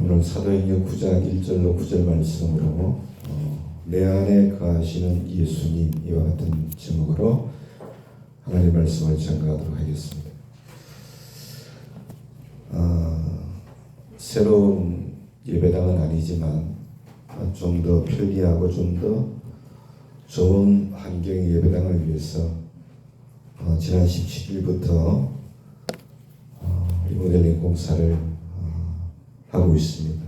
오늘 사도행전 9장 1절로 9절 말씀으로 내 안에 거하시는 예수님, 이와 같은 제목으로 하나님의 말씀을 전가하도록 하겠습니다. 새로운 예배당은 아니지만 좀 더 편리하고 좀 더 좋은 환경의 예배당을 위해서 지난 17일부터 리모델링 공사를 하고 있습니다.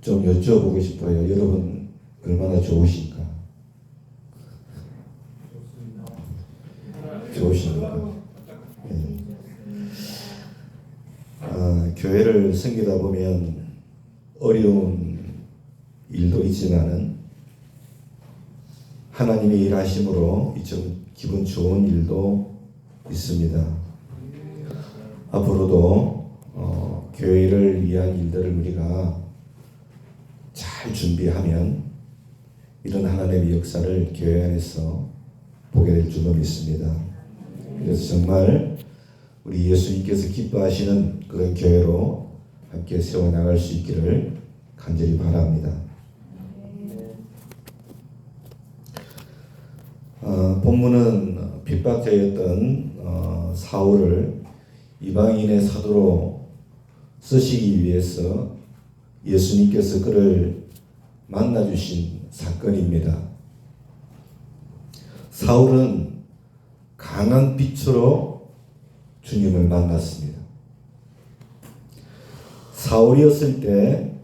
좀 여쭤보고 싶어요. 여러분 얼마나 좋으신가? 좋으십니까? 네. 교회를 섬기다 보면 어려운 일도 있지만은 하나님의 일하심으로 좀 기분 좋은 일도 있습니다. 앞으로도 교회를 위한 일들을 우리가 잘 준비하면 이런 하나님의 역사를 교회 안에서 보게 될 줄로 믿습니다. 그래서 정말 우리 예수님께서 기뻐하시는 그런 교회로 함께 세워나갈 수 있기를 간절히 바랍니다. 본문은 핍박자였던 사울을 이방인의 사도로 쓰시기 위해서 예수님께서 그를 만나주신 사건입니다. 사울은 강한 빛으로 주님을 만났습니다. 사울이었을 때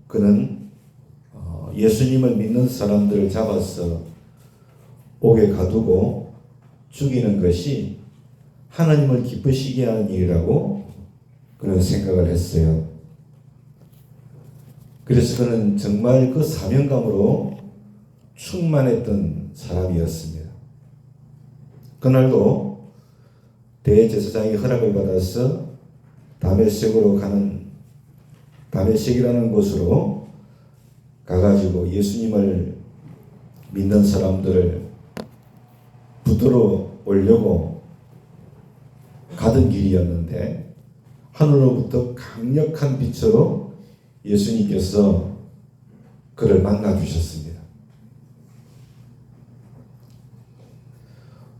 그는 예수님을 믿는 사람들을 잡아서 옥에 가두고 죽이는 것이 하나님을 기쁘시게 하는 일이라고 그런 생각을 했어요. 그래서 그는 정말 그 사명감으로 충만했던 사람이었습니다. 그날도 대제사장이 허락을 받아서 다메섹이라는 곳으로 가가지고 예수님을 믿는 사람들을 붙들어 오려고 가던 길이었는데 하늘로부터 강력한 빛으로 예수님께서 그를 만나 주셨습니다.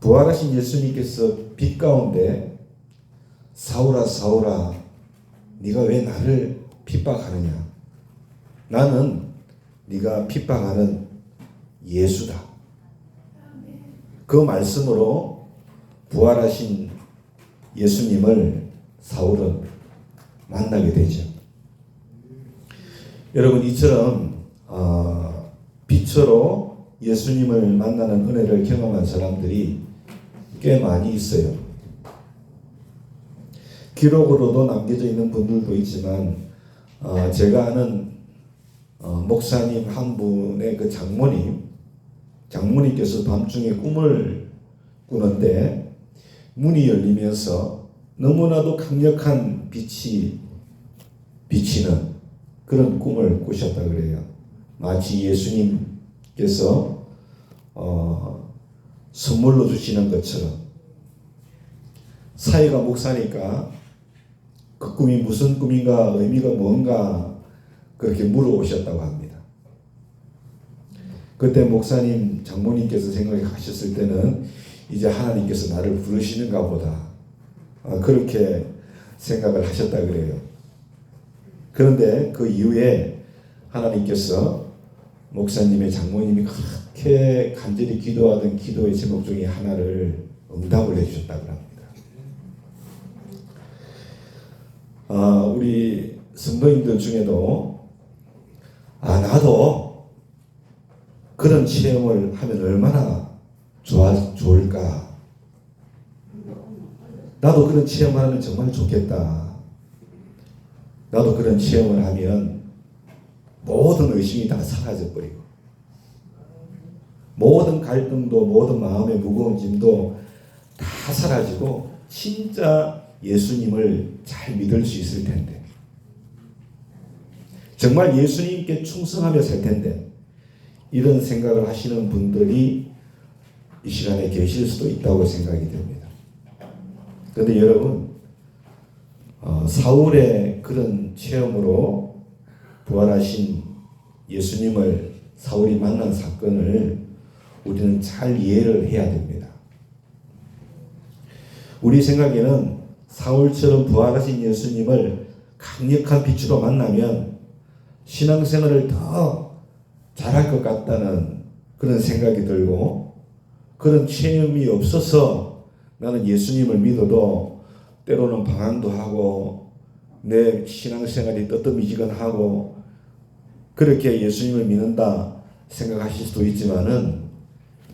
부활하신 예수님께서 빛 가운데 사울아 사울아 네가 왜 나를 핍박하느냐? 나는 네가 핍박하는 예수다. 그 말씀으로 부활하신 예수님을 사울은 만나게 되죠. 여러분 이처럼 빛으로 예수님을 만나는 은혜를 경험한 사람들이 꽤 많이 있어요. 기록으로도 남겨져 있는 분들도 있지만 제가 아는 목사님 한 분의 그 장모님께서 밤중에 꿈을 꾸는데 문이 열리면서 너무나도 강력한 빛이 비치는 그런 꿈을 꾸셨다 그래요. 마치 예수님께서 선물로 주시는 것처럼. 사회가 목사니까 그 꿈이 무슨 꿈인가, 의미가 뭔가 그렇게 물어오셨다고 합니다. 그때 목사님, 장모님께서 생각하셨을 때는 이제 하나님께서 나를 부르시는가 보다, 그렇게 생각을 하셨다 그래요. 그런데 그 이후에 하나님께서 목사님의 장모님이 그렇게 간절히 기도하던 기도의 제목 중에 하나를 응답을 해주셨다고 합니다. 우리 성도님들 중에도 나도 그런 체험을 하면 얼마나 좋을까? 나도 그런 체험을 하면 정말 좋겠다. 나도 그런 체험을 하면 모든 의심이 다 사라져버리고 모든 갈등도 모든 마음의 무거운 짐도 다 사라지고 진짜 예수님을 잘 믿을 수 있을 텐데, 정말 예수님께 충성하며 살 텐데, 이런 생각을 하시는 분들이 이 시간에 계실 수도 있다고 생각이 됩니다. 그런데 여러분, 사울의 그런 체험으로 부활하신 예수님을 사울이 만난 사건을 우리는 잘 이해를 해야 됩니다. 우리 생각에는 사울처럼 부활하신 예수님을 강력한 빛으로 만나면 신앙생활을 더 잘할 것 같다는 그런 생각이 들고, 그런 체험이 없어서 나는 예수님을 믿어도 때로는 방황도 하고 내 신앙생활이 뜨뜻미지근하고 그렇게 예수님을 믿는다 생각하실 수도 있지만은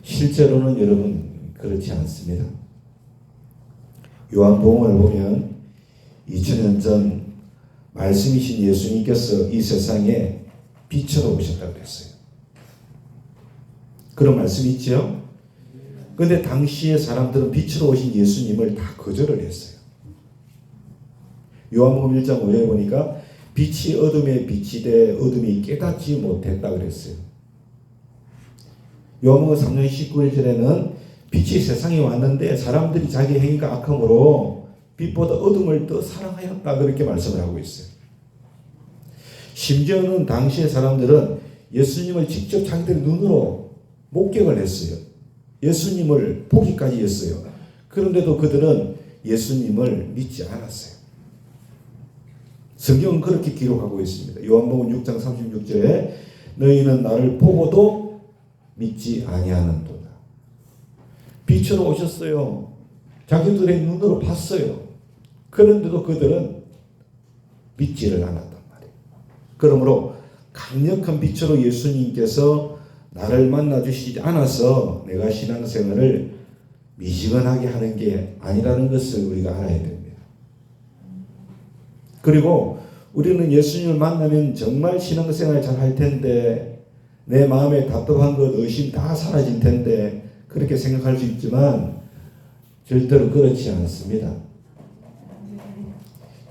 실제로는 여러분 그렇지 않습니다. 요한복음을 보면 2000년 전 말씀이신 예수님께서 이 세상에 빛으로 오셨다고 그랬어요. 그런 말씀이 있죠. 그런데 당시의 사람들은 빛으로 오신 예수님을 다 거절을 했어요. 요한복음 1장 5절에 보니까 빛이 어둠에 비치되 어둠이 깨닫지 못했다 그랬어요. 요한복음 3장 19절에는 빛이 세상에 왔는데 사람들이 자기 행위가 악함으로 빛보다 어둠을 더 사랑하였다 그렇게 말씀을 하고 있어요. 심지어는 당시의 사람들은 예수님을 직접 자기들 눈으로 목격을 했어요. 예수님을 보기까지 했어요. 그런데도 그들은 예수님을 믿지 않았어요. 성경은 그렇게 기록하고 있습니다. 요한복음 6장 36절에 너희는 나를 보고도 믿지 아니하는도다. 빛으로 오셨어요. 자기들의 눈으로 봤어요. 그런데도 그들은 믿지를 않았단 말이에요. 그러므로 강력한 빛으로 예수님께서 나를 만나주시지 않아서 내가 신앙생활을 미지근하게 하는 게 아니라는 것을 우리가 알아야 됩니다. 그리고 우리는 예수님을 만나면 정말 신앙생활 잘 할 텐데 내 마음에 답답한 것, 의심 다 사라질 텐데 그렇게 생각할 수 있지만 절대로 그렇지 않습니다.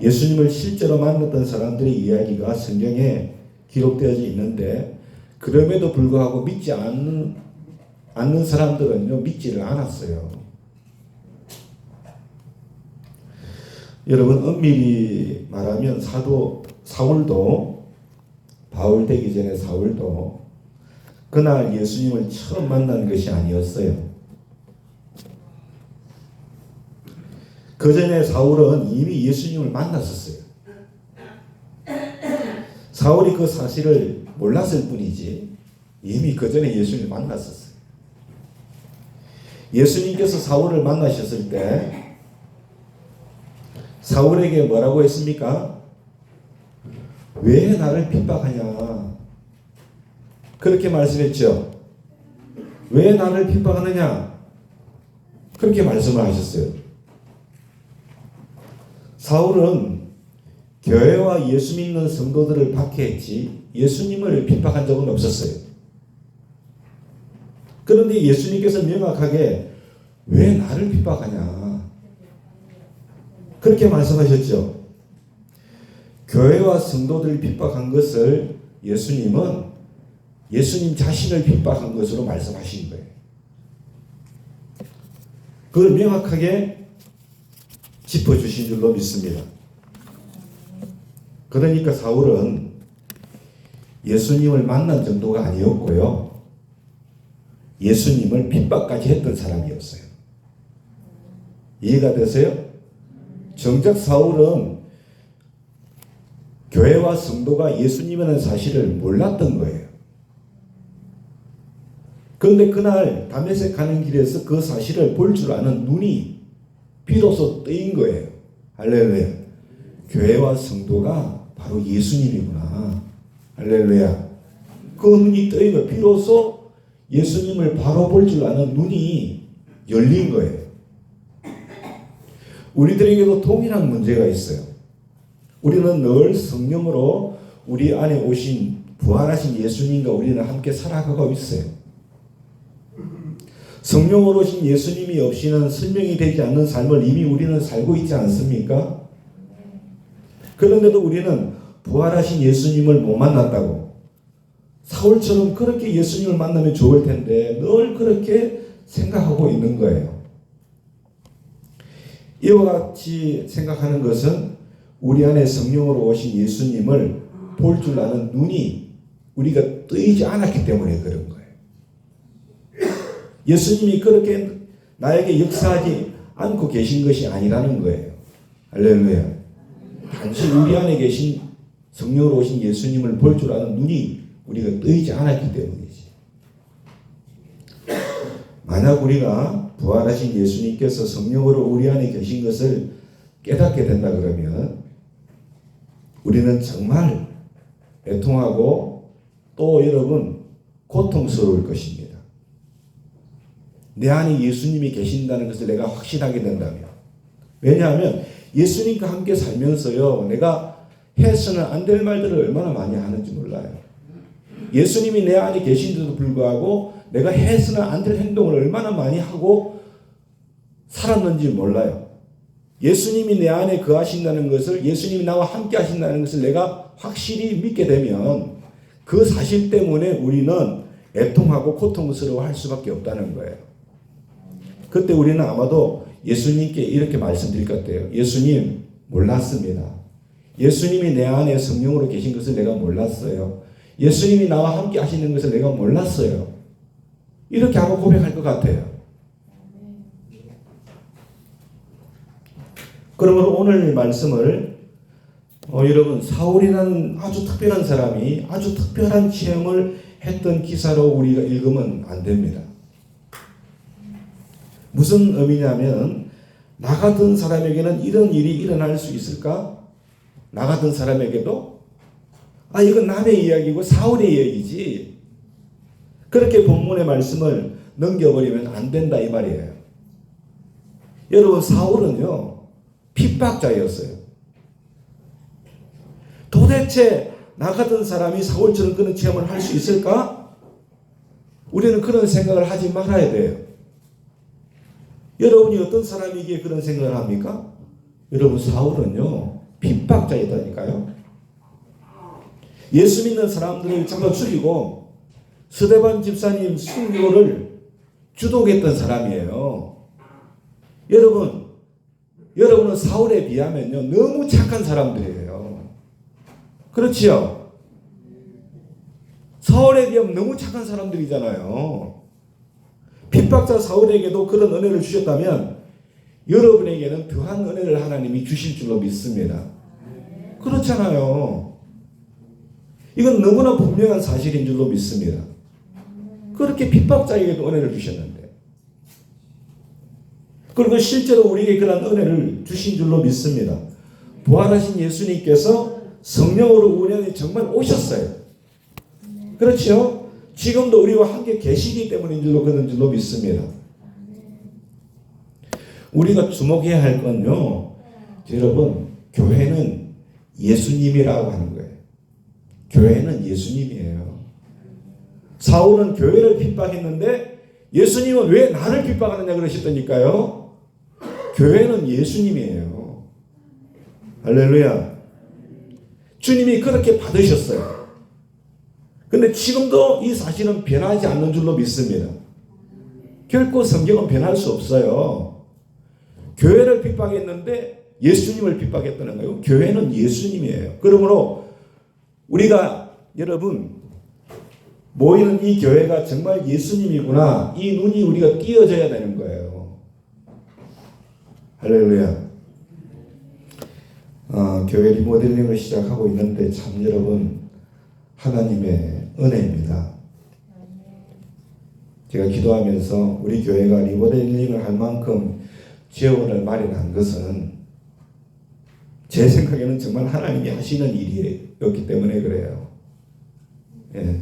예수님을 실제로 만났던 사람들의 이야기가 성경에 기록되어져 있는데 그럼에도 불구하고 믿지 않는 사람들은요, 믿지를 않았어요. 여러분, 엄밀히 말하면 사울도, 바울 되기 전에 사울도 그날 예수님을 처음 만난 것이 아니었어요. 그 전에 사울은 이미 예수님을 만났었어요. 사울이 그 사실을 몰랐을 뿐이지 이미 그 전에 예수님을 만났었어요. 예수님께서 사울을 만나셨을 때 사울에게 뭐라고 했습니까? 왜 나를 핍박하냐? 그렇게 말씀했죠. 왜 나를 핍박하느냐? 그렇게 말씀을 하셨어요. 사울은 교회와 예수 믿는 성도들을 박해했지 예수님을 핍박한 적은 없었어요. 그런데 예수님께서 명확하게 왜 나를 핍박하냐? 그렇게 말씀하셨죠. 교회와 성도들을 핍박한 것을 예수님은 예수님 자신을 핍박한 것으로 말씀하신 거예요. 그걸 명확하게 짚어주신 줄로 믿습니다. 그러니까 사울은 예수님을 만난 정도가 아니었고요. 예수님을 핍박까지 했던 사람이었어요. 이해가 되세요? 정작 사울은 교회와 성도가 예수님이라는 사실을 몰랐던 거예요. 그런데 그날 다메섹 가는 길에서 그 사실을 볼 줄 아는 눈이 비로소 뜨인 거예요. 할렐루야. 교회와 성도가 바로 예수님이구나. 할렐루야. 그 눈이 뜨인 거예요. 비로소 예수님을 바로 볼 줄 아는 눈이 열린 거예요. 우리들에게도 동일한 문제가 있어요. 우리는 늘 성령으로 우리 안에 오신 부활하신 예수님과 우리는 함께 살아가고 있어요. 성령으로 오신 예수님이 없이는 설명이 되지 않는 삶을 이미 우리는 살고 있지 않습니까? 그런데도 우리는 부활하신 예수님을 못 만났다고, 사울처럼 그렇게 예수님을 만나면 좋을 텐데 늘 그렇게 생각하고 있는 거예요. 이와 같이 생각하는 것은 우리 안에 성령으로 오신 예수님을 볼 줄 아는 눈이 우리가 뜨이지 않았기 때문에 그런 거예요. 예수님이 그렇게 나에게 역사하지 않고 계신 것이 아니라는 거예요. 할렐루야. 단지 우리 안에 계신 성령으로 오신 예수님을 볼 줄 아는 눈이 우리가 뜨이지 않았기 때문이지. 만약 우리가 부활하신 예수님께서 성령으로 우리 안에 계신 것을 깨닫게 된다 그러면 우리는 정말 애통하고 또 여러분 고통스러울 것입니다. 내 안에 예수님이 계신다는 것을 내가 확신하게 된다면. 왜냐하면 예수님과 함께 살면서요, 내가 해서는 안 될 말들을 얼마나 많이 하는지 몰라요. 예수님이 내 안에 계신데도 불구하고 내가 해서는 안 될 행동을 얼마나 많이 하고 살았는지 몰라요. 예수님이 내 안에 거하신다는 것을, 예수님이 나와 함께 하신다는 것을 내가 확실히 믿게 되면 그 사실 때문에 우리는 애통하고 고통스러워 할 수밖에 없다는 거예요. 그때 우리는 아마도 예수님께 이렇게 말씀드릴 것 같아요. 예수님, 몰랐습니다. 예수님이 내 안에 성령으로 계신 것을 내가 몰랐어요. 예수님이 나와 함께 하시는 것을 내가 몰랐어요. 이렇게 하고 고백할 것 같아요. 그러므로 오늘 말씀을 여러분, 사울이라는 아주 특별한 사람이 아주 특별한 체험을 했던 기사로 우리가 읽으면 안 됩니다. 무슨 의미냐면, 나 같은 사람에게는 이런 일이 일어날 수 있을까? 나 같은 사람에게도? 이건 남의 이야기고 사울의 이야기지. 그렇게 본문의 말씀을 넘겨버리면 안 된다 이 말이에요. 여러분, 사울은요, 핍박자였어요. 도대체 나 같은 사람이 사울처럼 그런 체험을 할 수 있을까? 우리는 그런 생각을 하지 말아야 돼요. 여러분이 어떤 사람이기에 그런 생각을 합니까? 여러분, 사울은요, 핍박자이다니까요. 예수 믿는 사람들을 잡아 죽이고 스데반 집사님 순교를 주도했던 사람이에요. 여러분은 사울에 비하면요, 너무 착한 사람들이에요. 그렇지요? 사울에 비하면 너무 착한 사람들이잖아요. 핍박자 사울에게도 그런 은혜를 주셨다면 여러분에게는 더한 은혜를 하나님이 주실 줄로 믿습니다. 그렇잖아요. 이건 너무나 분명한 사실인 줄로 믿습니다. 그렇게 핍박자에게도 은혜를 주셨는데, 그리고 실제로 우리에게 그런 은혜를 주신 줄로 믿습니다. 부활하신 예수님께서 성령으로 우리 안에 정말 오셨어요. 그렇죠? 지금도 우리와 함께 계시기 때문인 줄로 그런 줄로 믿습니다. 우리가 주목해야 할 건요, 여러분, 교회는 예수님이라고 하는 거예요. 교회는 예수님이에요. 사울은 교회를 핍박했는데 예수님은 왜 나를 핍박하느냐 그러셨다니까요. 교회는 예수님이에요. 할렐루야. 주님이 그렇게 받으셨어요. 근데 지금도 이 사실은 변하지 않는 줄로 믿습니다. 결코 성경은 변할 수 없어요. 교회를 핍박했는데 예수님을 핍박했다는 거예요. 교회는 예수님이에요. 그러므로 우리가 여러분 모이는 이 교회가 정말 예수님이구나, 이 눈이 우리가 띄어져야 되는 거예요. 할렐루야. 교회 리모델링을 시작하고 있는데 참 여러분 하나님의 은혜입니다. 제가 기도하면서 우리 교회가 리모델링을 할 만큼 지원을 마련한 것은 제 생각에는 정말 하나님이 하시는 일이었기 때문에 그래요. 예.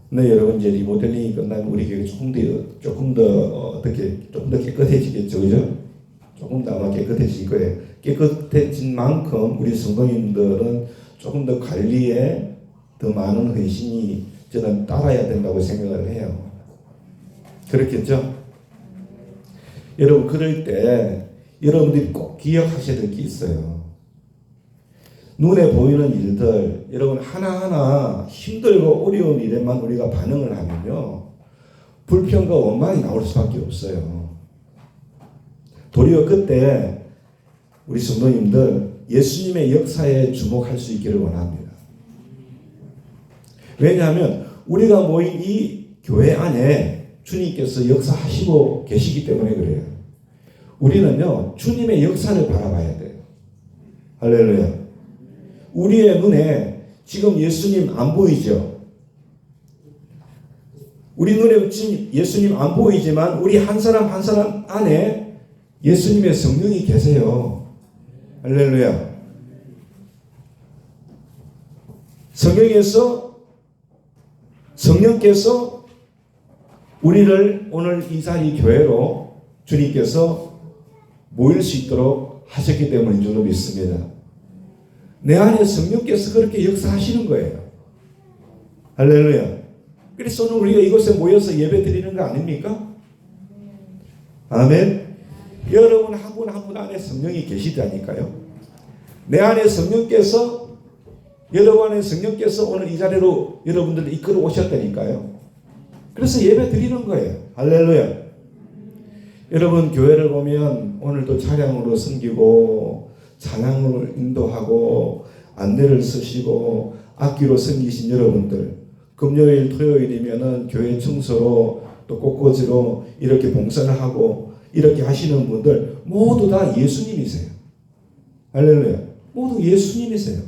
네, 여러분, 이제 리모델링이 끝나면 우리 교회 조금 더 깨끗해지겠죠, 그죠? 조금 더 아마 깨끗해질 거예요. 깨끗해진 만큼 우리 성도님들은 조금 더 관리에 더 많은 헌신이 저는 따라야 된다고 생각을 해요. 그렇겠죠? 여러분, 그럴 때 여러분들이 꼭 기억하셔야 될 게 있어요. 눈에 보이는 일들, 여러분 하나하나 힘들고 어려운 일에만 우리가 반응을 하면요, 불평과 원망이 나올 수밖에 없어요. 도리어 그때 우리 성도님들 예수님의 역사에 주목할 수 있기를 원합니다. 왜냐하면 우리가 모인 이 교회 안에 주님께서 역사하시고 계시기 때문에 그래요. 우리는요, 주님의 역사를 바라봐야 돼요. 할렐루야. 우리의 눈에 지금 예수님 안 보이죠? 우리 눈에 지금 예수님 안 보이지만 우리 한 사람 한 사람 안에 예수님의 성령이 계세요. 할렐루야. 성령께서 우리를 오늘 이 자리 교회로 주님께서 모일 수 있도록 하셨기 때문인 줄로 믿습니다. 내 안에 성령께서 그렇게 역사하시는 거예요. 할렐루야. 그래서 오늘 우리가 이곳에 모여서 예배 드리는 거 아닙니까? 아멘. 여러분 한 분 한 분 안에 성령이 계시다니까요. 내 안에 성령께서, 여러분 안에 성령께서 오늘 이 자리로 여러분들을 이끌어 오셨다니까요. 그래서 예배 드리는 거예요. 할렐루야. 여러분 교회를 보면 오늘도 차량으로 섬기고 찬양을 인도하고 안내를 쓰시고 악기로 섬기신 여러분들, 금요일 토요일이면은 교회 청소로 또 꽃꽂이로 이렇게 봉사를 하고 이렇게 하시는 분들 모두 다 예수님이세요. 할렐루야. 모두 예수님이세요.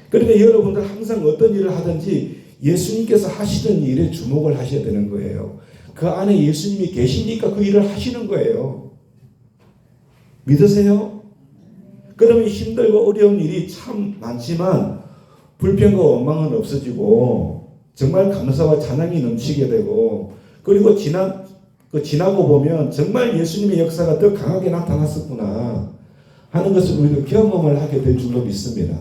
그러니까 여러분들 항상 어떤 일을 하든지 예수님께서 하시는 일에 주목을 하셔야 되는 거예요. 그 안에 예수님이 계시니까 그 일을 하시는 거예요. 믿으세요? 그러면 힘들고 어려운 일이 참 많지만 불평과 원망은 없어지고 정말 감사와 찬양이 넘치게 되고, 그리고 지나고 보면 정말 예수님의 역사가 더 강하게 나타났었구나 하는 것을 우리도 경험을 하게 될 줄로 믿습니다.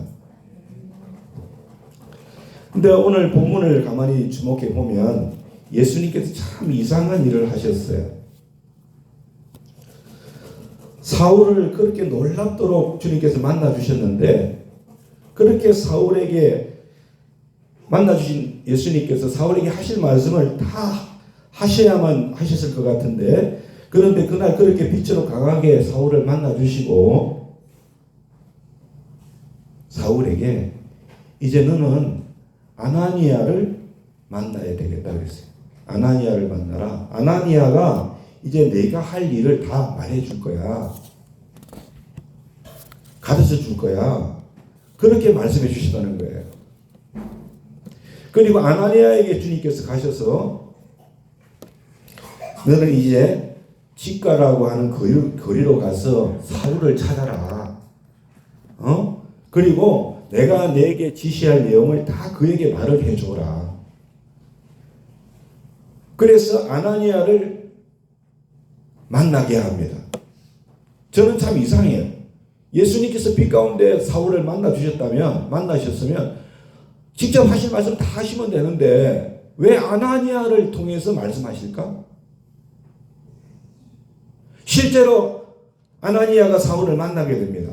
근데 오늘 본문을 가만히 주목해 보면 예수님께서 참 이상한 일을 하셨어요. 사울을 그렇게 놀랍도록 주님께서 만나주셨는데, 그렇게 사울에게 만나주신 예수님께서 사울에게 하실 말씀을 다 하셔야만 하셨을 것 같은데, 그런데 그날 그렇게 빛으로 강하게 사울을 만나주시고 사울에게 이제 너는 아나니아를 만나야 되겠다 그랬어요. 아나니아를 만나라. 아나니아가 이제 내가 할 일을 다 말해줄 거야. 가르쳐 줄 거야. 그렇게 말씀해 주시다는 거예요. 그리고 아나니아에게 주님께서 가셔서 너는 이제 직가라고 하는 거리로 가서 사울을 찾아라. 그리고 내가 내게 지시할 내용을 다 그에게 말을 해줘라. 그래서 아나니아를 만나게 합니다. 저는 참 이상해요. 예수님께서 빛 가운데 사울을 만나셨으면 직접 하실 말씀 다 하시면 되는데 왜 아나니아를 통해서 말씀하실까? 실제로 아나니아가 사울을 만나게 됩니다.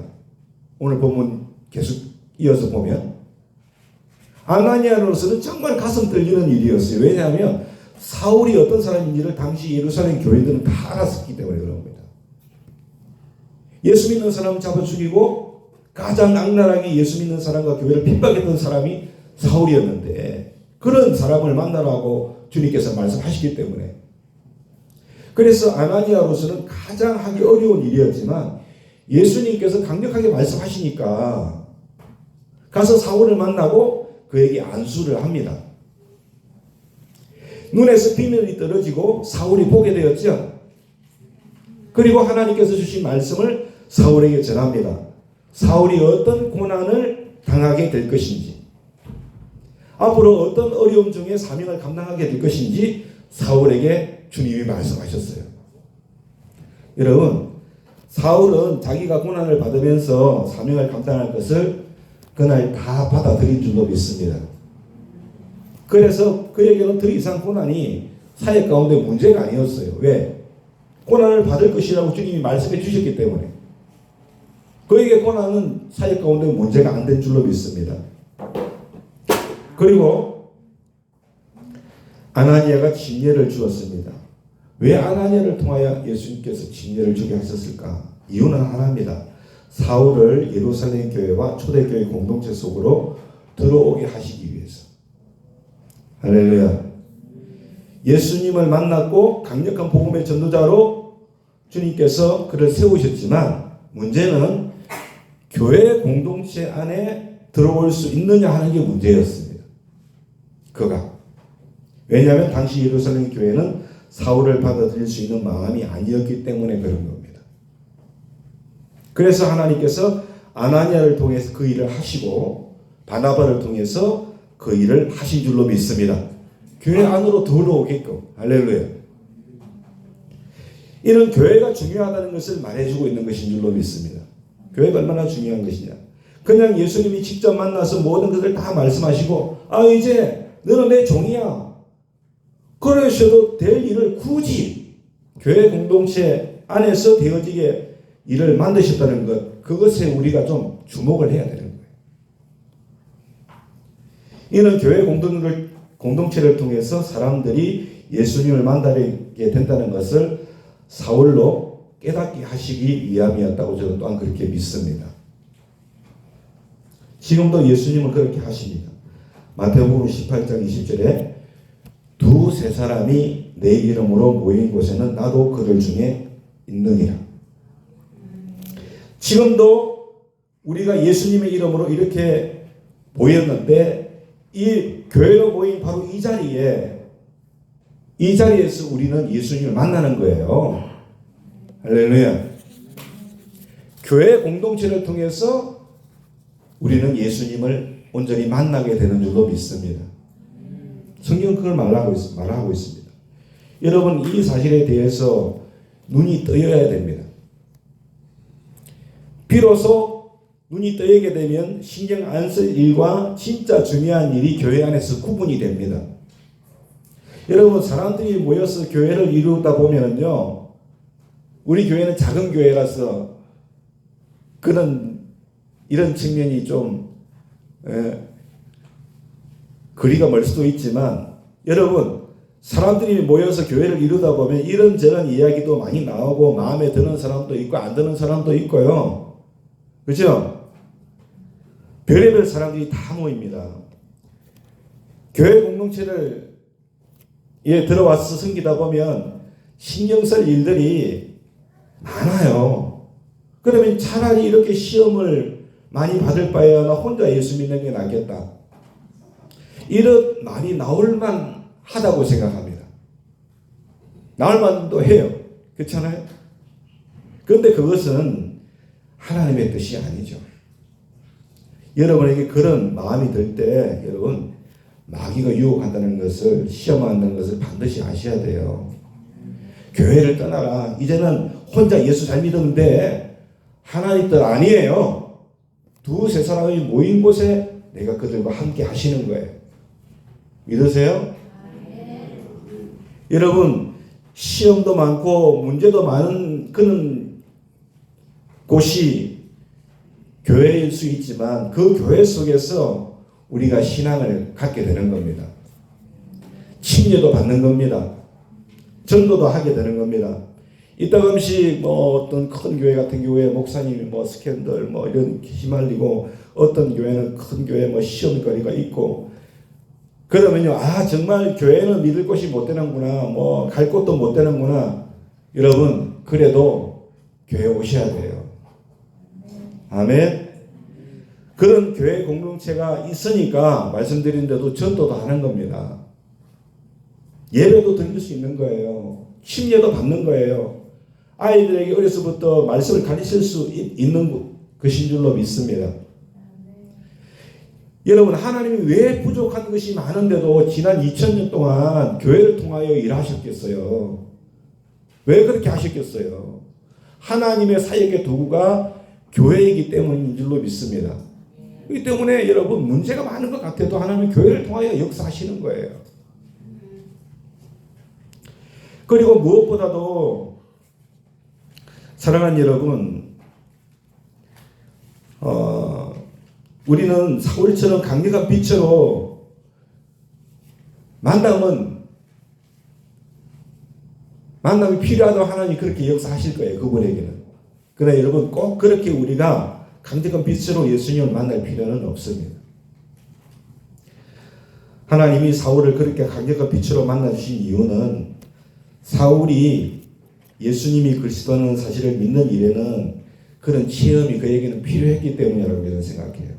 오늘 본문 계속 이어서 보면 아나니아로서는 정말 가슴 떨리는 일이었어요. 왜냐하면 사울이 어떤 사람인지를 당시 예루살렘 교인들은 다 알았었기 때문에 그런 겁니다. 예수 믿는 사람을 잡아 죽이고 가장 악랄하게 예수 믿는 사람과 교회를 핍박했던 사람이 사울이었는데, 그런 사람을 만나라고 주님께서 말씀하시기 때문에, 그래서 아나니아로서는 가장 하기 어려운 일이었지만 예수님께서 강력하게 말씀하시니까 가서 사울을 만나고 그에게 안수를 합니다. 눈에서 비늘이 떨어지고 사울이 보게 되었죠. 그리고 하나님께서 주신 말씀을 사울에게 전합니다. 사울이 어떤 고난을 당하게 될 것인지, 앞으로 어떤 어려움 중에 사명을 감당하게 될 것인지 사울에게 주님이 말씀하셨어요. 여러분, 사울은 자기가 고난을 받으면서 사명을 감당할 것을 그날 다 받아들인 줄로 믿습니다. 그래서 그에게는 더 이상 고난이 사역 가운데 문제가 아니었어요. 왜? 고난을 받을 것이라고 주님이 말씀해 주셨기 때문에. 그에게 고난은 사역 가운데 문제가 안 된 줄로 믿습니다. 그리고 아나니아가 침례를 주었습니다. 왜 아나니아를 통하여 예수님께서 침례를 주게 하셨을까? 이유는 하나입니다. 사울을 예루살렘 교회와 초대교회 공동체 속으로 들어오게 하시기 위해서. 할렐루야. 예수님을 만났고 강력한 복음의 전도자로 주님께서 그를 세우셨지만 문제는 교회 공동체 안에 들어올 수 있느냐 하는 게 문제였습니다. 그가. 왜냐하면 당시 예루살렘 교회는 사울을 받아들일 수 있는 마음이 아니었기 때문에 그런 겁니다. 그래서 하나님께서 아나니아를 통해서 그 일을 하시고 바나바를 통해서 그 일을 하신 줄로 믿습니다. 교회 안으로 들어오게끔. 할렐루야. 이는 교회가 중요하다는 것을 말해주고 있는 것인 줄로 믿습니다. 교회가 얼마나 중요한 것이냐. 그냥 예수님이 직접 만나서 모든 것을 다 말씀하시고 이제 너는 내 종이야. 그러셔도 될 일을 굳이 교회 공동체 안에서 되어지게 일을 만드셨다는 것, 그것에 우리가 좀 주목을 해야 되는 거예요. 이는 교회 공동체를 통해서 사람들이 예수님을 만나게 된다는 것을 사울로 깨닫게 하시기 위함이었다고 저는 또한 그렇게 믿습니다. 지금도 예수님은 그렇게 하십니다. 마태복음 18장 20절에 두세 사람이 내 이름으로 모인 곳에는 나도 그들 중에 있느니라. 지금도 우리가 예수님의 이름으로 이렇게 모였는데 이 교회로 모인 바로 이 자리에서 우리는 예수님을 만나는 거예요. 할렐루야. 교회 공동체를 통해서 우리는 예수님을 온전히 만나게 되는 줄로 믿습니다. 성경은 그걸 말하고 있습니다. 여러분, 이 사실에 대해서 눈이 떠여야 됩니다. 비로소 눈이 떠이게 되면 신경 안 쓸 일과 진짜 중요한 일이 교회 안에서 구분이 됩니다. 여러분, 사람들이 모여서 교회를 이루다 보면요, 우리 교회는 작은 교회라서 이런 측면이 좀 거리가 멀 수도 있지만, 여러분, 사람들이 모여서 교회를 이루다 보면 이런저런 이야기도 많이 나오고 마음에 드는 사람도 있고 안 드는 사람도 있고요. 그렇죠? 별의별 사람들이 다 모입니다. 교회 공동체를 들어와서 섬기다 보면 신경 쓸 일들이 많아요. 그러면 차라리 이렇게 시험을 많이 받을 바에야 나 혼자 예수 믿는 게 낫겠다. 이런 말이 나올만 하다고 생각합니다. 나올만도 해요. 그렇잖아요? 그런데 그것은 하나님의 뜻이 아니죠. 여러분에게 그런 마음이 들 때 여러분, 마귀가 유혹한다는 것을, 시험한다는 것을 반드시 아셔야 돼요. 교회를 떠나라. 이제는 혼자 예수 잘 믿으면 돼. 하나님 뜻 아니에요. 두세 사람이 모인 곳에 내가 그들과 함께 하시는 거예요. 믿으세요? 여러분, 시험도 많고 문제도 많은 그런 곳이 교회일 수 있지만 그 교회 속에서 우리가 신앙을 갖게 되는 겁니다. 침례도 받는 겁니다. 전도도 하게 되는 겁니다. 이따금씩 어떤 큰 교회 같은 교회 목사님이 스캔들 이런 휘말리고, 어떤 교회는 큰 교회 시험거리가 있고, 그러면요, 정말 교회는 믿을 곳이 못 되는구나, 갈 곳도 못 되는구나. 여러분, 그래도 교회 오셔야 돼요. 아멘. 그런 교회 공동체가 있으니까 말씀드린 대로 전도도 하는 겁니다. 예배도 드릴 수 있는 거예요. 침례도 받는 거예요. 아이들에게 어려서부터 말씀을 가르칠 수 있는 것인 줄로 믿습니다. 여러분, 하나님이 왜 부족한 것이 많은데도 지난 2000년 동안 교회를 통하여 일하셨겠어요? 왜 그렇게 하셨겠어요? 하나님의 사역의 도구가 교회이기 때문인 줄로 믿습니다. 그렇기 때문에 여러분, 문제가 많은 것 같아도 하나님은 교회를 통하여 역사하시는 거예요. 그리고 무엇보다도 사랑하는 여러분, 우리는 사울처럼 강력한 빛으로 만나면 만남이 필요하다고 하나님이 그렇게 역사하실 거예요. 그분에게는. 그러나 여러분 꼭 그렇게 우리가 강력한 빛으로 예수님을 만날 필요는 없습니다. 하나님이 사울을 그렇게 강력한 빛으로 만나주신 이유는 사울이 예수님이 그리스도라는 사실을 믿는 일에는 그런 체험이 그에게는 필요했기 때문이라고 저는 생각해요.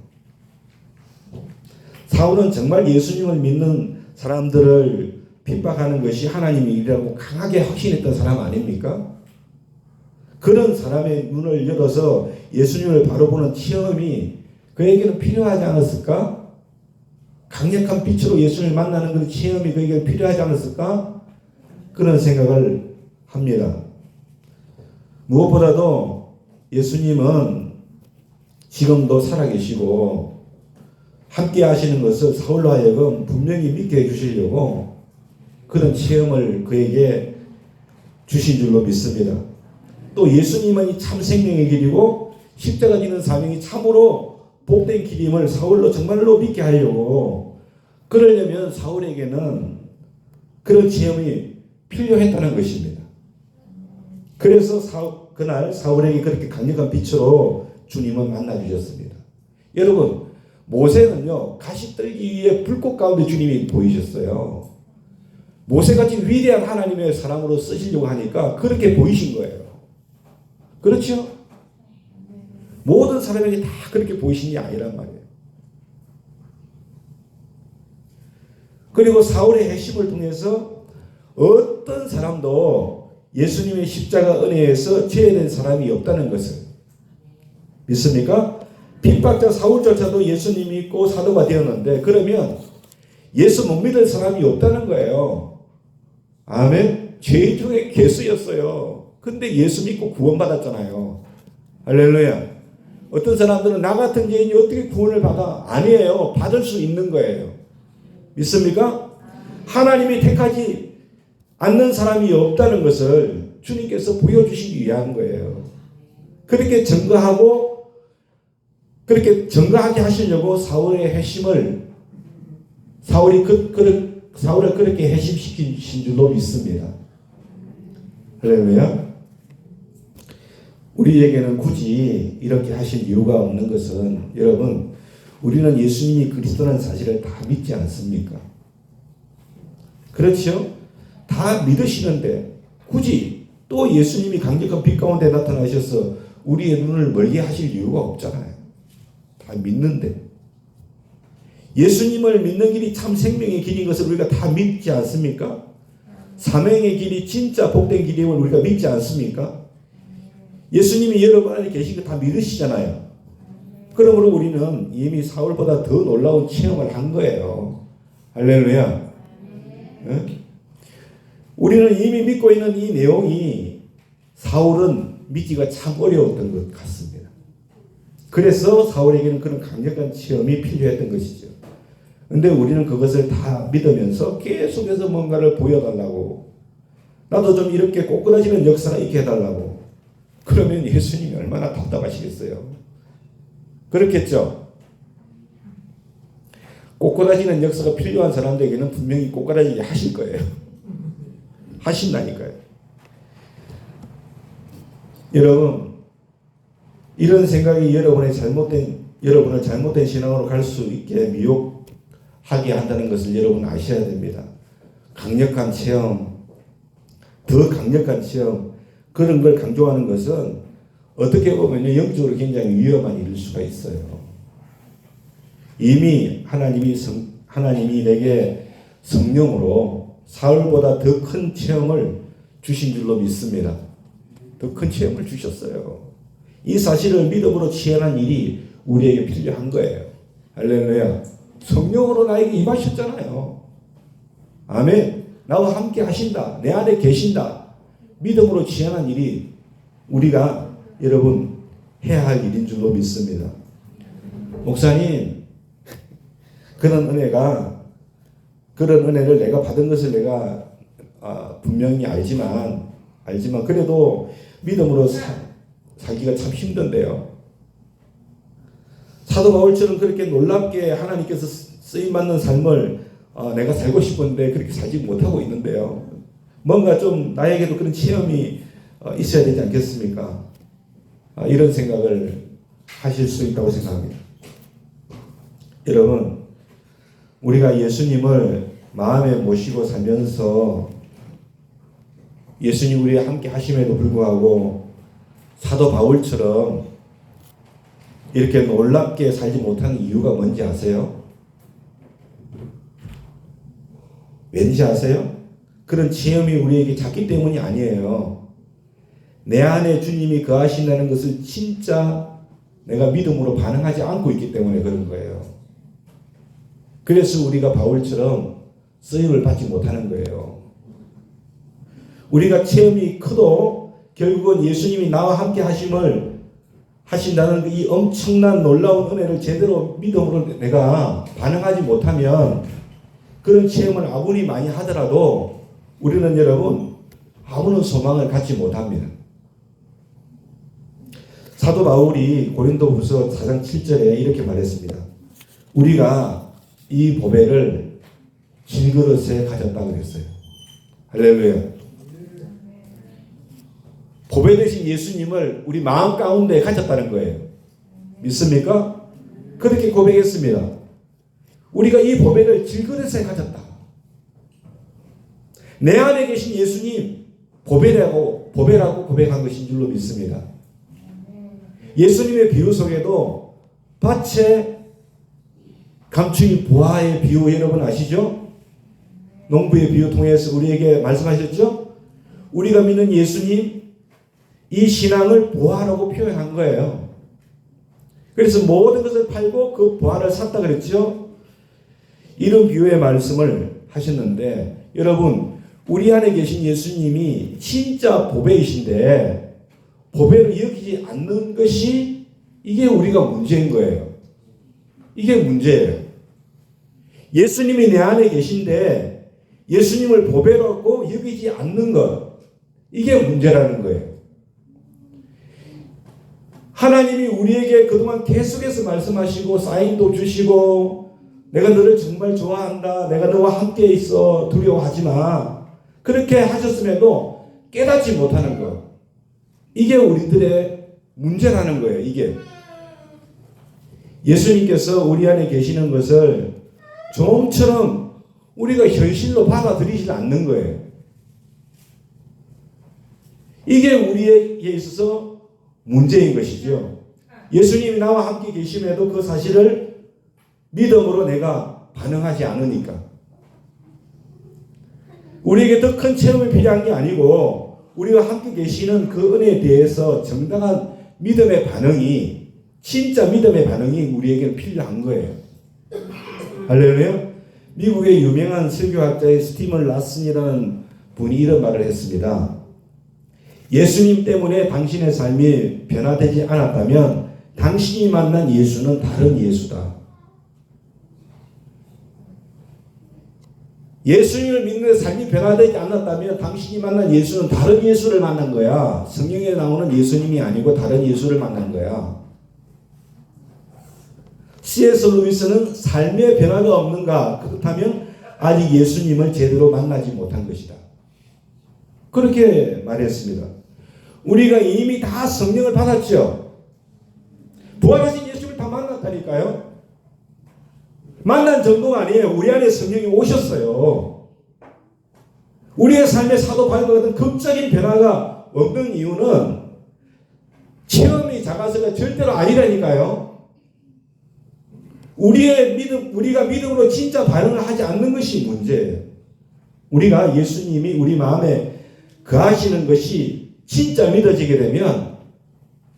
사울은 정말 예수님을 믿는 사람들을 핍박하는 것이 하나님의 일이라고 강하게 확신했던 사람 아닙니까? 그런 사람의 눈을 열어서 예수님을 바로 보는 체험이 그에게는 필요하지 않았을까? 강력한 빛으로 예수님을 만나는 그런 체험이 그에게 필요하지 않았을까? 그런 생각을 합니다. 무엇보다도 예수님은 지금도 살아계시고 함께 하시는 것을 사울로 하여금 분명히 믿게 해주시려고 그런 체험을 그에게 주신 줄로 믿습니다. 또 예수님은 이 참 생명의 길이고 십자가 지는 사명이 참으로 복된 길임을 사울로 정말로 믿게 하려고 그러려면 사울에게는 그런 체험이 필요했다는 것입니다. 그래서 그날 사울에게 그렇게 강력한 빛으로 주님은 만나주셨습니다. 여러분 모세는요 가시떨기 위에 불꽃 가운데 주님이 보이셨어요. 모세같이 위대한 하나님의 사람으로 쓰시려고 하니까 그렇게 보이신 거예요. 그렇죠? 모든 사람에게 다 그렇게 보이신 게 아니란 말이에요. 그리고 사울의 핵심을 통해서 어떤 사람도 예수님의 십자가 은혜에서 제외된 사람이 없다는 것을 믿습니까? 핍박자 사울조차도 예수님 믿고 사도가 되었는데 그러면 예수 못 믿을 사람이 없다는 거예요. 아멘. 죄 중에 괴수였어요. 근데 예수 믿고 구원받았잖아요. 할렐루야. 어떤 사람들은 나 같은 죄인이 어떻게 구원을 받아? 아니에요. 받을 수 있는 거예요. 믿습니까? 하나님이 택하지 않는 사람이 없다는 것을 주님께서 보여주시기 위한 거예요. 그렇게 증거하고 그렇게 증거하게 하시려고 사울의 핵심을 사울을 그렇게 핵심시키신 줄로 믿습니다. 할렐루야. 우리에게는 굳이 이렇게 하실 이유가 없는 것은 여러분 우리는 예수님이 그리스도라는 사실을 다 믿지 않습니까? 그렇죠? 다 믿으시는데 굳이 또 예수님이 강력한 빛 가운데 나타나셔서 우리의 눈을 멀게 하실 이유가 없잖아요. 다 믿는데 예수님을 믿는 길이 참 생명의 길인 것을 우리가 다 믿지 않습니까? 사명의 길이 진짜 복된 길임을 우리가 믿지 않습니까? 예수님이 여러분 안에 계신 거 다 믿으시잖아요. 그러므로 우리는 이미 사울보다 더 놀라운 체험을 한 거예요. 할렐루야. 네? 우리는 이미 믿고 있는 이 내용이 사울은 믿기가 참 어려웠던 것 같습니다. 그래서 사울에게는 그런 강력한 체험이 필요했던 것이죠. 근데 우리는 그것을 다 믿으면서 계속해서 뭔가를 보여달라고 나도 좀 이렇게 꼬꾸라지는 역사가 있게 해달라고 그러면 예수님이 얼마나 답답하시겠어요. 그렇겠죠. 꼬꾸라지는 역사가 필요한 사람들에게는 분명히 꼬꾸라지게 하실 거예요. 하신다니까요. 여러분 이런 생각이 여러분을 잘못된 신앙으로 갈 수 있게 미혹하게 한다는 것을 여러분 아셔야 됩니다. 강력한 체험, 더 강력한 체험 그런 걸 강조하는 것은 어떻게 보면 영적으로 굉장히 위험한 일일 수가 있어요. 이미 하나님이 내게 성령으로 사울보다 더 큰 체험을 주신 줄로 믿습니다. 더 큰 체험을 주셨어요. 이 사실을 믿음으로 취하는 일이 우리에게 필요한 거예요. 할렐루야. 성령으로 나에게 임하셨잖아요. 아멘. 나와 함께 하신다. 내 안에 계신다. 믿음으로 취하는 일이 우리가 여러분 해야 할 일인 줄로 믿습니다. 목사님 그런 은혜를 내가 받은 것을 내가 분명히 알지만 그래도 믿음으로 살기가 참 힘든데요. 사도 바울처럼 그렇게 놀랍게 하나님께서 쓰임받는 삶을 내가 살고 싶은데 그렇게 살지 못하고 있는데요. 뭔가 좀 나에게도 그런 체험이 있어야 되지 않겠습니까? 이런 생각을 하실 수 있다고 생각합니다. 여러분, 우리가 예수님을 마음에 모시고 살면서 예수님 우리와 함께 하심에도 불구하고 사도 바울처럼 이렇게 놀랍게 살지 못하는 이유가 뭔지 아세요? 왠지 아세요? 그런 체험이 우리에게 작기 때문이 아니에요. 내 안에 주님이 거하신다는 것을 진짜 내가 믿음으로 반응하지 않고 있기 때문에 그런 거예요. 그래서 우리가 바울처럼 쓰임을 받지 못하는 거예요. 우리가 체험이 커도 결국은 예수님이 나와 함께 하신다는 이 엄청난 놀라운 은혜를 제대로 믿음으로 내가 반응하지 못하면 그런 체험을 아무리 많이 하더라도 우리는 여러분 아무런 소망을 갖지 못합니다. 사도 바울이 고린도후서 4장 7절에 이렇게 말했습니다. 우리가 이 보배를 질그릇에 가졌다고 그랬어요. 할렐루야. 보배 되신 예수님을 우리 마음 가운데 가졌다는 거예요. 믿습니까? 그렇게 고백했습니다. 우리가 이 보배를 질그릇에 가졌다. 내 안에 계신 예수님 보배라고 고백한 것인 줄로 믿습니다. 예수님의 비유 속에도 밭에 감추인 보화의 비유 여러분 아시죠? 농부의 비유 통해서 우리에게 말씀하셨죠? 우리가 믿는 예수님 이 신앙을 보화라고 표현한 거예요. 그래서 모든 것을 팔고 그 보화를 샀다 그랬죠? 이런 비유의 말씀을 하셨는데 여러분 우리 안에 계신 예수님이 진짜 보배이신데 보배를 여기지 않는 것이 이게 우리가 문제인 거예요. 이게 문제예요. 예수님이 내 안에 계신데 예수님을 보배라고 여기지 않는 것 이게 문제라는 거예요. 하나님이 우리에게 그동안 계속해서 말씀하시고 사인도 주시고 내가 너를 정말 좋아한다. 내가 너와 함께 있어. 두려워하지 마. 그렇게 하셨음에도 깨닫지 못하는 것. 이게 우리들의 문제라는 거예요. 이게. 예수님께서 우리 안에 계시는 것을 좀처럼 우리가 현실로 받아들이지 않는 거예요. 이게 우리에게 있어서 문제인 것이죠. 예수님이 나와 함께 계심에도 그 사실을 믿음으로 내가 반응하지 않으니까. 우리에게 더 큰 체험이 필요한 게 아니고 우리가 함께 계시는 그 은혜에 대해서 정당한 믿음의 반응이 진짜 믿음의 반응이 우리에게 필요한 거예요. 할렐루야. 미국의 유명한 설교학자의 스티븐 라슨이라는 분이 이런 말을 했습니다. 예수님 때문에 당신의 삶이 변화되지 않았다면 당신이 만난 예수는 다른 예수다. 예수님을 믿는 삶이 변화되지 않았다면 당신이 만난 예수는 다른 예수를 만난 거야. 성경에 나오는 예수님이 아니고 다른 예수를 만난 거야. C.S. 루이스는 삶의 변화가 없는가? 그렇다면 아직 예수님을 제대로 만나지 못한 것이다. 그렇게 말했습니다. 우리가 이미 다 성령을 받았죠. 부활하신 예수를 다 만났다니까요. 만난 정도가 아니에요. 우리 안에 성령이 오셨어요. 우리의 삶의 사도 바울과 같은 극적인 변화가 없는 이유는 체험이 작아서가 절대로 아니라니까요. 우리가 믿음으로 진짜 반응을 하지 않는 것이 문제예요. 우리가 예수님이 우리 마음에 거하시는 것이 진짜 믿어지게 되면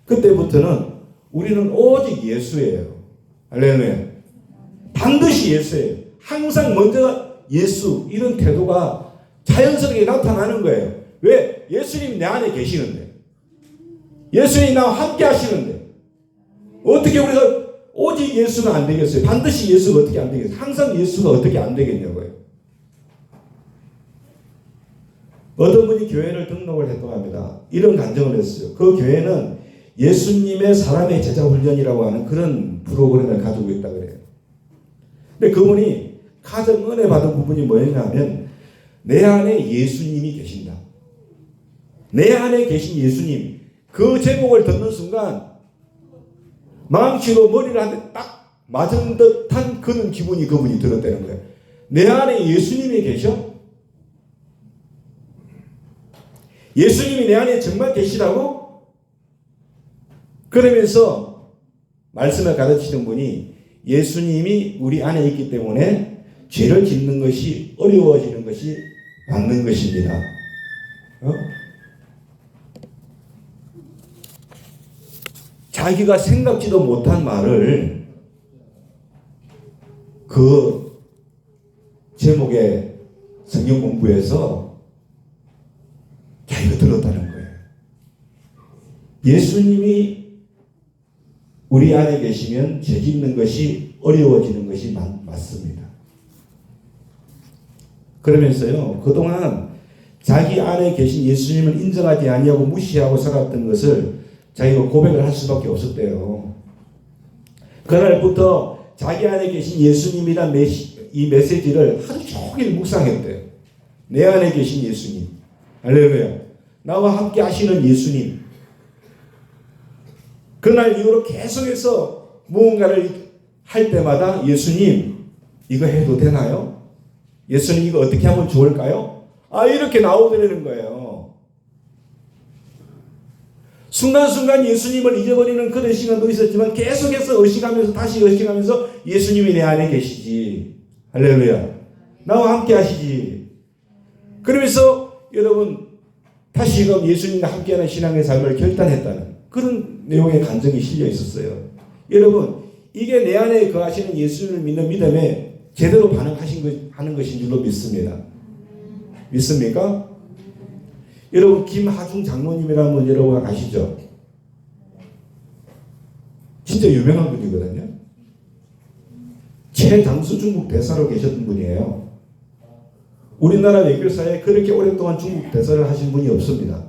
그때부터는 우리는 오직 예수예요. 할렐루야. 반드시 예수예요. 항상 먼저 예수 이런 태도가 자연스럽게 나타나는 거예요. 왜? 예수님이 내 안에 계시는데. 예수님이 나와 함께 하시는데. 어떻게 우리가 오직 예수가 안 되겠어요? 반드시 예수가 어떻게 안 되겠어요? 항상 예수가 어떻게 안 되겠냐고요. 어떤 분이 교회를 등록을 했다고 합니다. 이런 간증을 했어요. 그 교회는 예수님의 사람의 제자 훈련이라고 하는 그런 프로그램을 가지고 있다고 그래요. 근데 그분이 가장 은혜 받은 부분이 뭐였냐면 내 안에 예수님이 계신다. 내 안에 계신 예수님, 그 제목을 듣는 순간 망치로 머리를 한 대 딱 맞은 듯한 그런 기분이 그분이 들었다는 거예요. 내 안에 예수님이 계셔? 예수님이 내 안에 정말 계시다고? 그러면서 말씀을 가르치는 분이 예수님이 우리 안에 있기 때문에 죄를 짓는 것이 어려워지는 것이 맞는 것입니다. 자기가 생각지도 못한 말을 그 제목의 성경 공부에서 자기가 들었다는 거예요. 예수님이 우리 안에 계시면 죄 짓는 것이 어려워지는 것이 맞습니다. 그러면서요, 그동안 자기 안에 계신 예수님을 인정하지 아니하고 무시하고 살았던 것을 자기가 고백을 할 수밖에 없었대요. 그날부터 자기 안에 계신 예수님이란 이 메시지를 하루 종일 묵상했대요. 내 안에 계신 예수님, 할렐루야, 나와 함께 하시는 예수님. 그날 이후로 계속해서 무언가를 할 때마다 예수님, 이거 해도 되나요? 예수님, 이거 어떻게 하면 좋을까요? 이렇게 나오더라는 거예요. 순간순간 예수님을 잊어버리는 그런 시간도 있었지만 계속해서 의식하면서 다시 의식하면서 예수님이 내 안에 계시지. 할렐루야. 나와 함께 하시지. 그러면서 여러분 다시금 예수님과 함께하는 신앙의 삶을 결단했다는 그런 내용의 간증이 실려 있었어요. 여러분, 이게 내 안에 거하시는 예수님을 믿는 믿음에 제대로 반응하는 것인 줄로 믿습니다. 믿습니까? 여러분, 김하중 장로님이라는 분 여러분 아시죠? 진짜 유명한 분이거든요. 최장수 중국 대사로 계셨던 분이에요. 우리나라 외교사에 그렇게 오랫동안 중국 대사를 하신 분이 없습니다.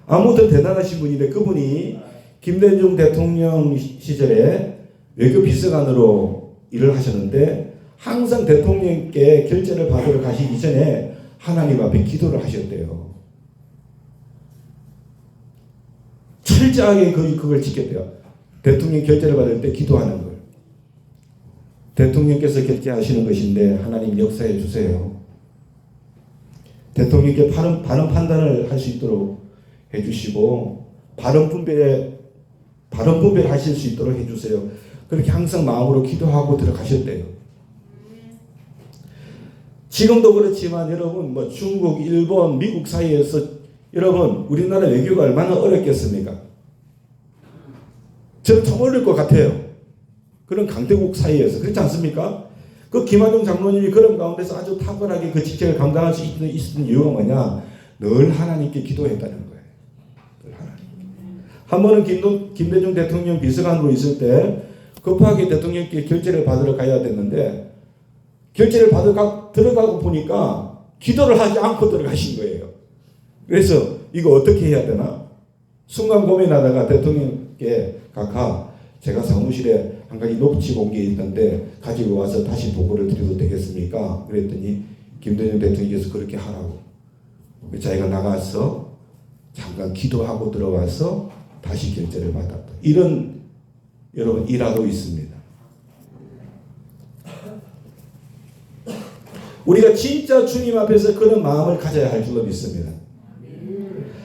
아무튼 대단하신 분인데 그분이 김대중 대통령 시절에 외교 비서관으로 일을 하셨는데 항상 대통령께 결제를 받으러 가시기 전에 하나님 앞에 기도를 하셨대요. 철저하게 그걸 지켰대요. 대통령 결제를 받을 때 기도하는 걸. 대통령께서 결제하시는 것인데 하나님 역사해 주세요. 대통령께 바른 판단을 할 수 있도록 해주시고 바른 분별하실 수 있도록 해주세요. 그렇게 항상 마음으로 기도하고 들어가셨대요. 지금도 그렇지만 여러분 중국, 일본, 미국 사이에서 여러분 우리나라 외교가 얼마나 어렵겠습니까? 저는 참 어려울 것 같아요. 그런 강대국 사이에서 그렇지 않습니까? 그 김하중 장로님이 그런 가운데서 아주 탁월하게 그 직책을 감당할 수 있었던 이유가 뭐냐? 늘 하나님께 기도했다는 거예요. 늘 하나님께. 한 번은 김대중 대통령 비서관으로 있을 때 급하게 대통령께 결제를 받으러 가야 됐는데 결제를 받으러 들어가고 보니까 기도를 하지 않고 들어가신 거예요. 그래서 이거 어떻게 해야 되나? 순간 고민하다가 대통령께 각하 제가 사무실에 한 가지 놓치고 온 게 있는데 가지고 와서 다시 보고를 드려도 되겠습니까? 그랬더니 김대중 대통령께서 그렇게 하라고. 자기가 나가서 잠깐 기도하고 들어와서 다시 결제를 받았다. 이런 여러분 일화도 있습니다. 우리가 진짜 주님 앞에서 그런 마음을 가져야 할 줄로 믿습니다.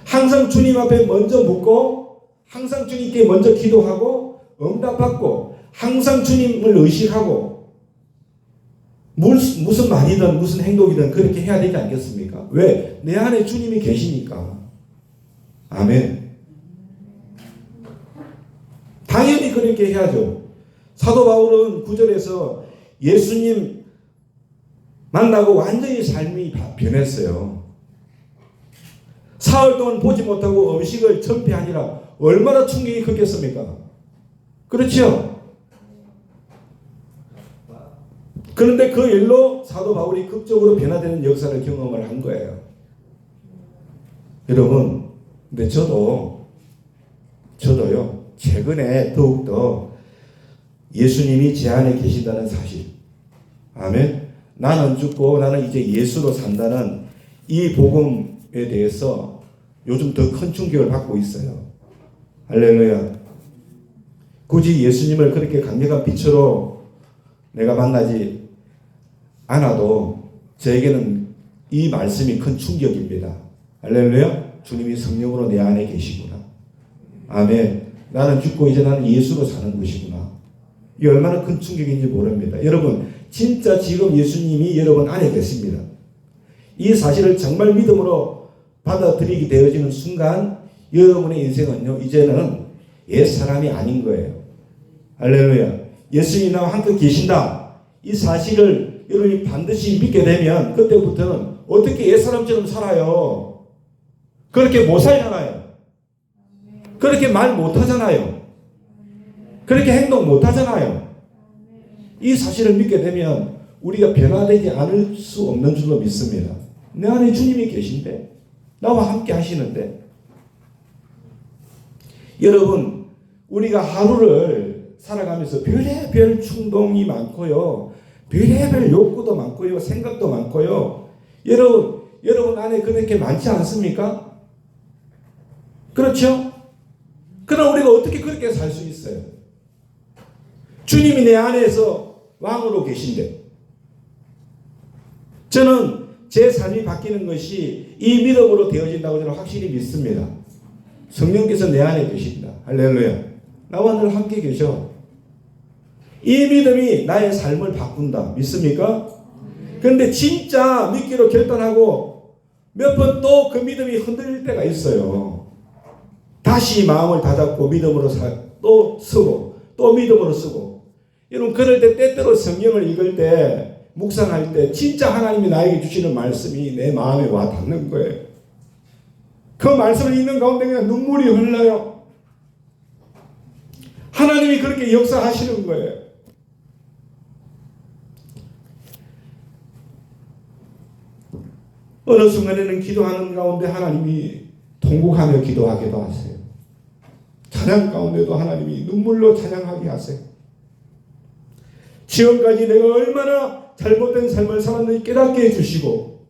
항상 주님 앞에 먼저 묻고 항상 주님께 먼저 기도하고 응답받고 항상 주님을 의식하고 무슨 말이든 무슨 행동이든 그렇게 해야 되지 않겠습니까? 왜? 내 안에 주님이 계시니까. 아멘. 당연히 그렇게 해야죠. 사도 바울은 9절에서 예수님 만나고 완전히 삶이 변했어요. 사흘 동안 보지 못하고 음식을 전폐하니라 얼마나 충격이 컸겠습니까? 그렇죠? 그런데 그 일로 사도 바울이 극적으로 변화되는 역사를 경험을 한 거예요. 여러분, 근데 저도요, 최근에 더욱더 예수님이 제 안에 계신다는 사실, 아멘, 나는 죽고 나는 이제 예수로 산다는 이 복음에 대해서 요즘 더 큰 충격을 받고 있어요. 할렐루야. 굳이 예수님을 그렇게 강력한 빛으로 내가 만나지 않아도 저에게는 이 말씀이 큰 충격입니다. 할렐루야. 주님이 성령으로 내 안에 계시구나. 아멘. 나는 죽고 이제 나는 예수로 사는 것이구나. 이 얼마나 큰 충격인지 모릅니다. 여러분, 진짜 지금 예수님이 여러분 안에 계십니다. 이 사실을 정말 믿음으로 받아들이게 되어지는 순간 여러분의 인생은요, 이제는 옛 사람이 아닌 거예요. 할렐루야. 예수님이 나와 함께 계신다. 이 사실을 여러분이 반드시 믿게 되면 그때부터는 어떻게 옛 사람처럼 살아요? 그렇게 못 살잖아요. 그렇게 말 못 하잖아요. 그렇게 행동 못 하잖아요. 이 사실을 믿게 되면 우리가 변화되지 않을 수 없는 줄로 믿습니다. 내 안에 주님이 계신데, 나와 함께 하시는데. 여러분, 우리가 하루를 살아가면서 별의별 충동이 많고요. 별의별 욕구도 많고요. 생각도 많고요. 여러분 안에 그렇게 많지 않습니까? 그렇죠? 그럼 우리가 어떻게 그렇게 살 수 있어요? 주님이 내 안에서 왕으로 계신데, 저는 제 삶이 바뀌는 것이 이 믿음으로 되어진다고 저는 확실히 믿습니다. 성령께서 내 안에 계신다. 할렐루야. 나와 늘 함께 계셔. 이 믿음이 나의 삶을 바꾼다. 믿습니까? 그런데 진짜 믿기로 결단하고 몇 번 또 그 믿음이 흔들릴 때가 있어요. 다시 마음을 다잡고 믿음으로 또 쓰고 또 믿음으로 쓰고. 여러분, 그럴 때 때때로 성경을 읽을 때, 묵상할 때 진짜 하나님이 나에게 주시는 말씀이 내 마음에 와 닿는 거예요. 그 말씀을 읽는 가운데 그냥 눈물이 흘러요. 하나님이 그렇게 역사하시는 거예요. 어느 순간에는 기도하는 가운데 하나님이 통곡하며 기도하기도 하세요. 찬양 가운데도 하나님이 눈물로 찬양하게 하세요. 지금까지 내가 얼마나 잘못된 삶을 살았는지 깨닫게 해주시고,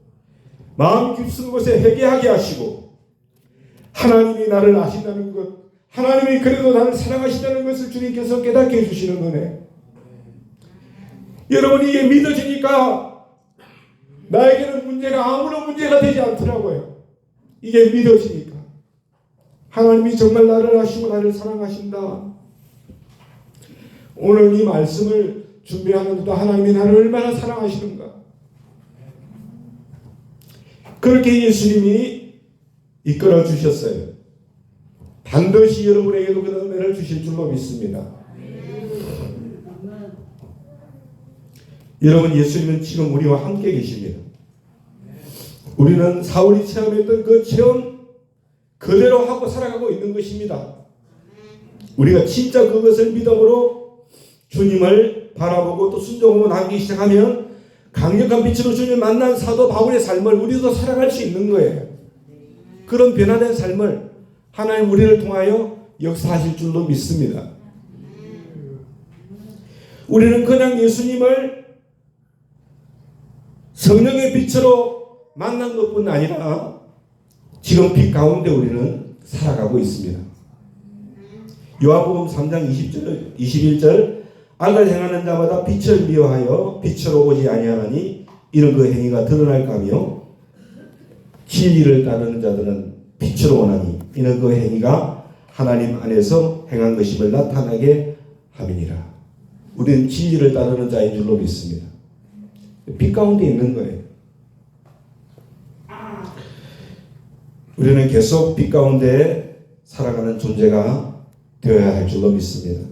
마음 깊은 곳에 회개하게 하시고, 하나님이 나를 아신다는 것, 하나님이 그래도 나를 사랑하신다는 것을 주님께서 깨닫게 해주시는 은혜. 여러분, 이게 믿어지니까 나에게는 문제가 아무런 문제가 되지 않더라고요. 이게 믿어지니까 하나님이 정말 나를 아시고 나를 사랑하신다. 오늘 이 말씀을 준비하는데도 하나님이 나를 얼마나 사랑하시는가. 그렇게 예수님이 이끌어 주셨어요. 반드시 여러분에게도 그런 은혜를 주실 줄로 믿습니다. 여러분, 예수님은 지금 우리와 함께 계십니다. 우리는 사울이 체험했던 그 체험 그대로 하고 살아가고 있는 것입니다. 우리가 진짜 그것을 믿음으로 주님을 바라보고 또 순종하고 나가기 시작하면 강력한 빛으로 주님을 만난 사도 바울의 삶을 우리도 살아갈 수 있는 거예요. 그런 변화된 삶을 하나님 우리를 통하여 역사하실 줄로 믿습니다. 우리는 그냥 예수님을 성령의 빛으로 만난 것뿐 아니라 지금 빛 가운데 우리는 살아가고 있습니다. 요한복음 3장 20절, 21절 악을 행하는 자마다 빛을 미워하여 빛으로 오지 아니하나니 이는 그 행위가 드러날까며 진리를 따르는 자들은 빛으로 오나니 이는 그 행위가 하나님 안에서 행한 것임을 나타나게 함이니라. 우리는 진리를 따르는 자인 줄로 믿습니다. 빛 가운데 있는 거예요. 우리는 계속 빛 가운데 살아가는 존재가 되어야 할 줄로 믿습니다.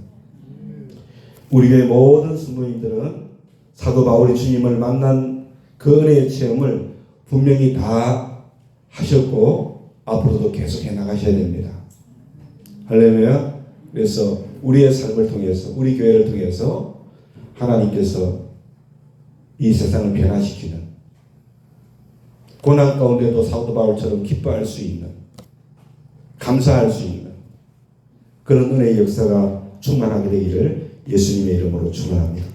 우리 교회 모든 성도님들은 사도 바울이 주님을 만난 그 은혜의 체험을 분명히 다 하셨고 앞으로도 계속해 나가셔야 됩니다. 할렐루야. 그래서 우리의 삶을 통해서, 우리 교회를 통해서 하나님께서 이 세상을 변화시키는, 고난 가운데도 사도 바울처럼 기뻐할 수 있는, 감사할 수 있는 그런 은혜의 역사가 충만하게 되기를 예수님의 이름으로 축원합니다.